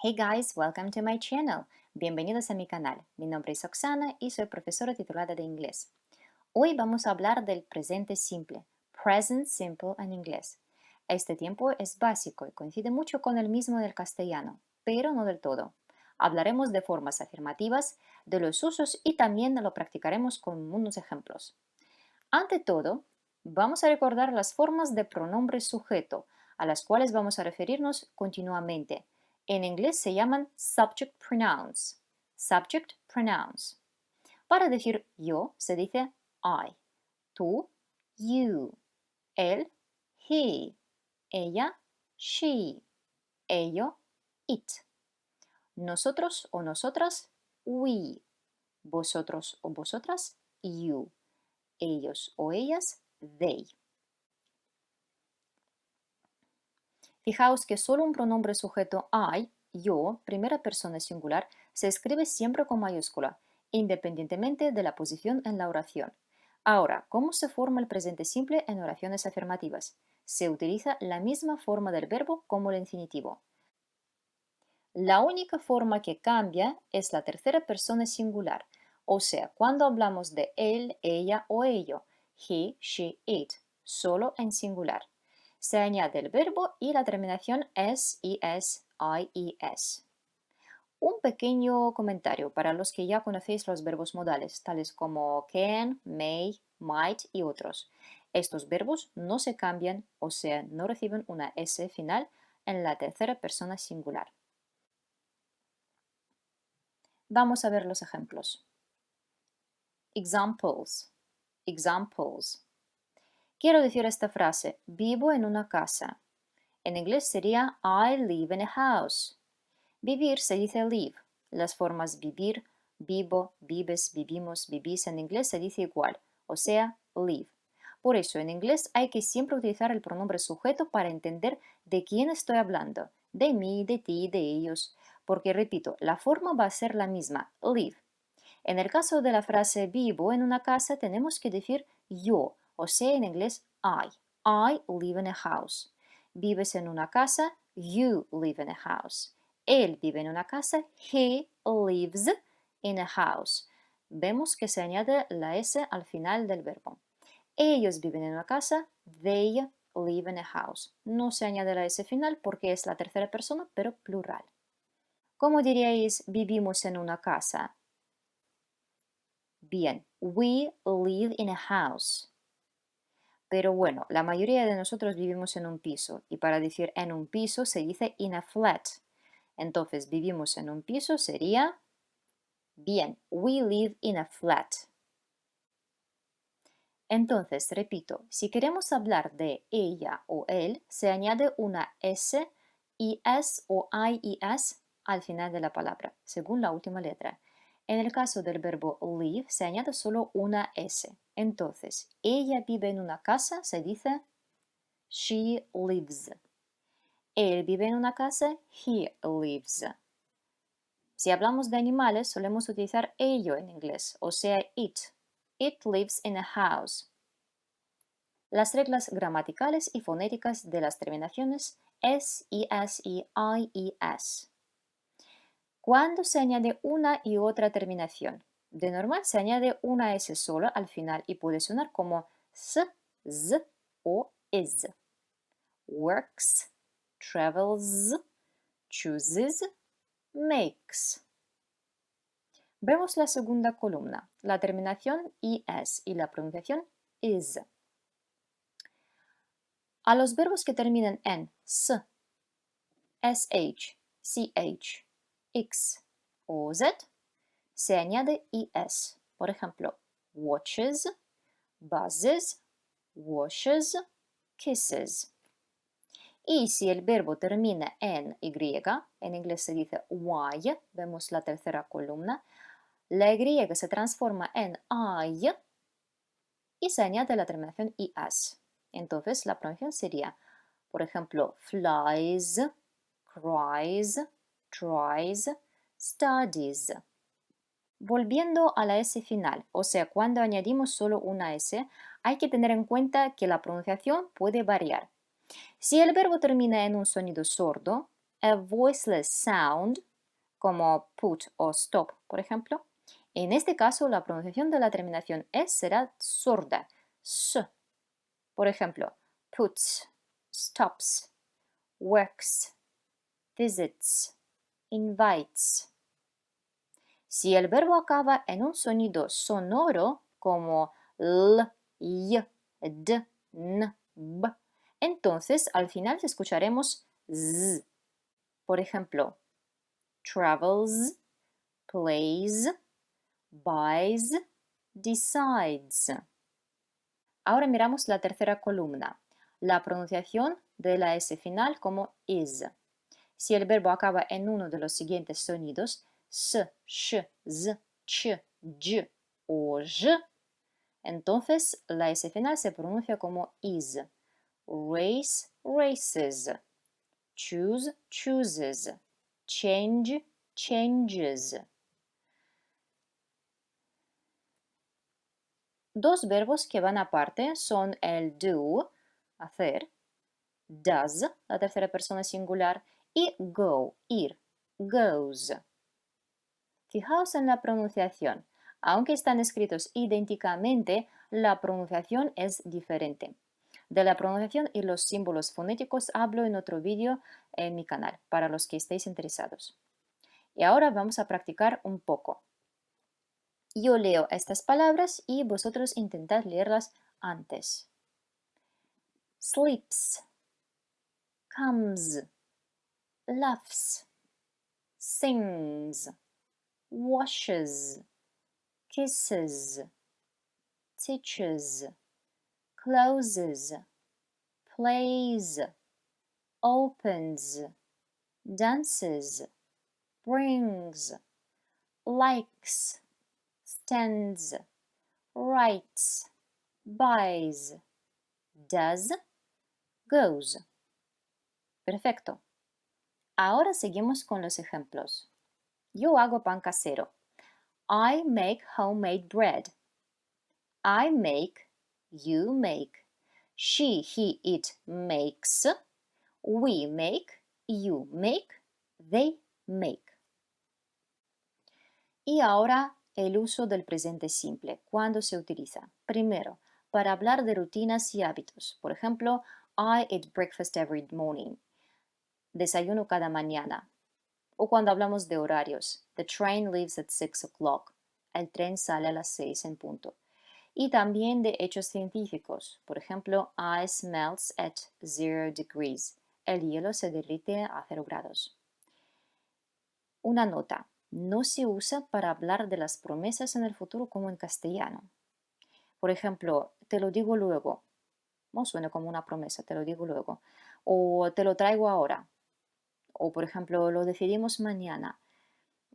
Hey guys, welcome to my channel. Bienvenidos a mi canal. Mi nombre es Oksana y soy profesora titulada de inglés. Hoy vamos a hablar del presente simple, present simple en inglés. Este tiempo es básico y coincide mucho con el mismo del castellano, pero no del todo. Hablaremos de formas afirmativas, de los usos y también lo practicaremos con unos ejemplos. Ante todo, vamos a recordar las formas de pronombre sujeto, a las cuales vamos a referirnos continuamente. En inglés se llaman subject pronouns. Subject pronouns. Para decir yo se dice I, tú, you, él, he, ella, she, ello, it, nosotros o nosotras, we, vosotros o vosotras, you, ellos o ellas, they. Fijaos que solo un pronombre sujeto I, yo, primera persona singular, se escribe siempre con mayúscula, independientemente de la posición en la oración. Ahora, ¿cómo se forma el presente simple en oraciones afirmativas? Se utiliza la misma forma del verbo como el infinitivo. La única forma que cambia es la tercera persona singular, o sea, cuando hablamos de él, ella o ello, he, she, it, solo en singular. Se añade el verbo y la terminación s, es, i, es. Un pequeño comentario para los que ya conocéis los verbos modales, tales como can, may, might y otros. Estos verbos no se cambian, o sea, no reciben una s final en la tercera persona singular. Vamos a ver los ejemplos. Examples. Examples. Quiero decir esta frase, vivo en una casa. En inglés sería I live in a house. Vivir se dice live. Las formas vivir, vivo, vives, vivimos, vivís en inglés se dice igual, o sea, live. Por eso en inglés hay que siempre utilizar el pronombre sujeto para entender de quién estoy hablando, de mí, de ti, de ellos, porque repito, la forma va a ser la misma, live. En el caso de la frase vivo en una casa tenemos que decir yo, o sea, en inglés I. I live in a house. Vives en una casa, you live in a house. Él vive en una casa, he lives in a house. Vemos que se añade la S al final del verbo. Ellos viven en una casa, they live in a house. No se añade la S final porque es la tercera persona, pero plural. ¿Cómo diríais vivimos en una casa? Bien, we live in a house. Pero bueno, la mayoría de nosotros vivimos en un piso y para decir en un piso se dice in a flat. Entonces, vivimos en un piso sería, bien, we live in a flat. Entonces, repito, si queremos hablar de ella o él, se añade una S, IS o IES al final de la palabra, según la última letra. En el caso del verbo live, se añade solo una S. Entonces, ella vive en una casa, se dice she lives. Él vive en una casa, he lives. Si hablamos de animales, solemos utilizar ello en inglés, o sea, it. It lives in a house. Las reglas gramaticales y fonéticas de las terminaciones s, es y ies. ¿Cuándo se añade una y otra terminación? De normal se añade una s sola al final y puede sonar como s, z o is. Works, travels, chooses, makes. Vemos la segunda columna, la terminación es y la pronunciación is. A los verbos que terminan en s, sh, ch, x o z se añade es. Por ejemplo, watches, buzzes, washes, kisses. Y si el verbo termina en y, en inglés se dice y, vemos la tercera columna, la y se transforma en I y se añade la terminación is. Entonces la pronunciación sería, por ejemplo, flies, cries, tries, studies. Volviendo a la S final, o sea, cuando añadimos solo una S, hay que tener en cuenta que la pronunciación puede variar. Si el verbo termina en un sonido sordo, a voiceless sound, como put o stop, por ejemplo. En este caso, la pronunciación de la terminación S será sorda, S. Por ejemplo, puts, stops, works, visits, invites. Si el verbo acaba en un sonido sonoro como l, y, d, n, b, entonces al final escucharemos z. Por ejemplo, travels, plays, buys, decides. Ahora miramos la tercera columna, la pronunciación de la S final como is. Si el verbo acaba en uno de los siguientes sonidos, s, sh, z, ch, j o j, entonces la S final se pronuncia como is. Race, races. Choose, chooses. Change, changes. Dos verbos que van aparte son el do, hacer, does, la tercera persona singular, y go, ir, goes. Fijaos en la pronunciación. Aunque están escritos idénticamente, la pronunciación es diferente. De la pronunciación y los símbolos fonéticos hablo en otro vídeo en mi canal, para los que estéis interesados. Y ahora vamos a practicar un poco. Yo leo estas palabras y vosotros intentad leerlas antes. Sleeps, comes, laughs, sings, washes, kisses, teaches, closes, plays, opens, dances, brings, likes, stands, writes, buys, does, goes. Perfecto. Ahora seguimos con los ejemplos. Yo hago pan casero. I make homemade bread. I make, you make. She, he, it makes. We make, you make, they make. Y ahora el uso del presente simple. ¿Cuándo se utiliza? Primero, para hablar de rutinas y hábitos. Por ejemplo, I eat breakfast every morning. Desayuno cada mañana. O cuando hablamos de horarios. The train leaves at 6 o'clock. El tren sale a las 6 en punto. Y también de hechos científicos. Por ejemplo, ice melts at 0 degrees. El hielo se derrite a 0 grados. Una nota. No se usa para hablar de las promesas en el futuro como en castellano. Por ejemplo, te lo digo luego. No suena como una promesa, te lo digo luego. O te lo traigo ahora. O por ejemplo, lo decidimos mañana.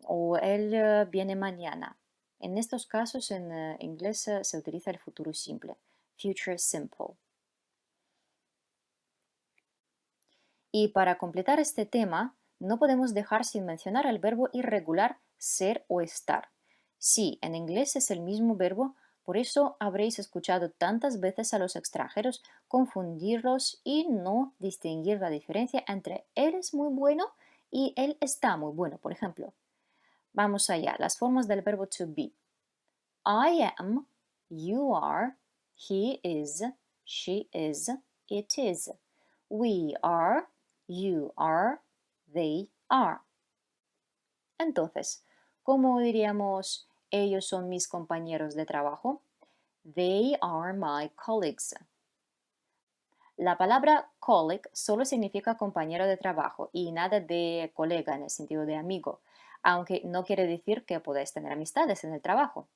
O él viene mañana. En estos casos en inglés se utiliza el futuro simple. Future simple. Y para completar este tema, no podemos dejar sin mencionar el verbo irregular ser o estar. Sí, en inglés es el mismo verbo, por eso habréis escuchado tantas veces a los extranjeros confundirlos y no distinguir la diferencia entre él es muy bueno y él está muy bueno, por ejemplo. Vamos allá, las formas del verbo to be. I am, you are, he is, she is, it is. We are, you are, they are. Entonces, ¿cómo diríamos ellos son mis compañeros de trabajo? They are my colleagues. La palabra colleague solo significa compañero de trabajo y nada de colega en el sentido de amigo, aunque no quiere decir que podáis tener amistades en el trabajo.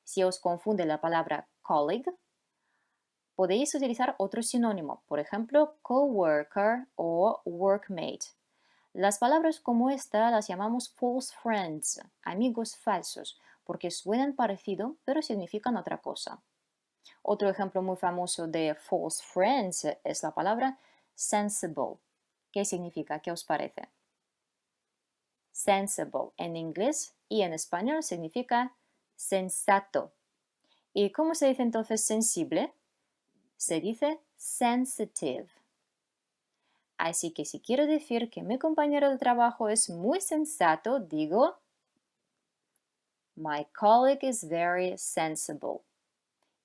Si os confunde la palabra colleague, podéis utilizar otro sinónimo, por ejemplo, coworker o workmate. Las palabras como esta las llamamos false friends, amigos falsos, porque suenan parecido pero significan otra cosa. Otro ejemplo muy famoso de false friends es la palabra sensible. ¿Qué significa? ¿Qué os parece? Sensible en inglés y en español significa sensato. ¿Y cómo se dice entonces sensible? Se dice sensitive. Así que si quiero decir que mi compañero de trabajo es muy sensato, digo, My colleague is very sensible.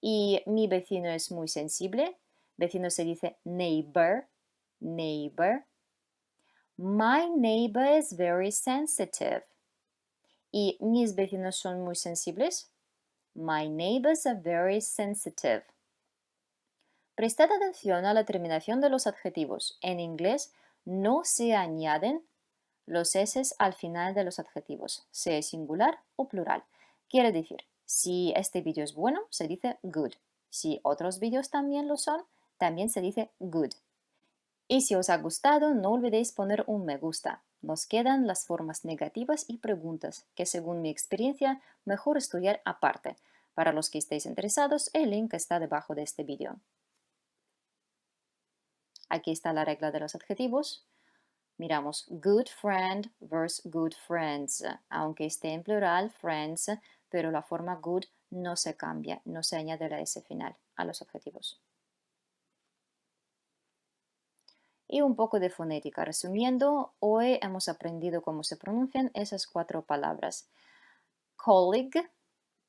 Y mi vecino es muy sensible. Vecino se dice neighbor, neighbor. My neighbor is very sensitive. ¿Y mis vecinos son muy sensibles? My neighbors are very sensitive. Prestad atención a la terminación de los adjetivos. En inglés no se añaden los s al final de los adjetivos, sea singular o plural. Quiere decir, si este vídeo es bueno, se dice good. Si otros vídeos también lo son, también se dice good. Y si os ha gustado, no olvidéis poner un me gusta. Nos quedan las formas negativas y preguntas, que según mi experiencia, mejor estudiar aparte. Para los que estéis interesados, el link está debajo de este vídeo. Aquí está la regla de los adjetivos. Miramos good friend versus good friends, aunque esté en plural, friends, pero la forma good no se cambia, no se añade la S final a los adjetivos. Y un poco de fonética. Resumiendo, hoy hemos aprendido cómo se pronuncian esas 4 palabras. Colleague,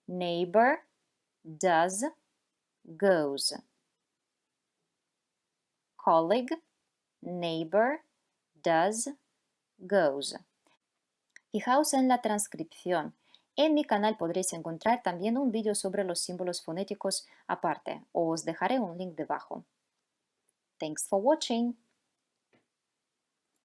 neighbor, does, goes. Colleague, neighbor, does, goes. Fijaos en la transcripción. En mi canal podréis encontrar también un vídeo sobre los símbolos fonéticos aparte. Os dejaré un link debajo. Thanks for watching.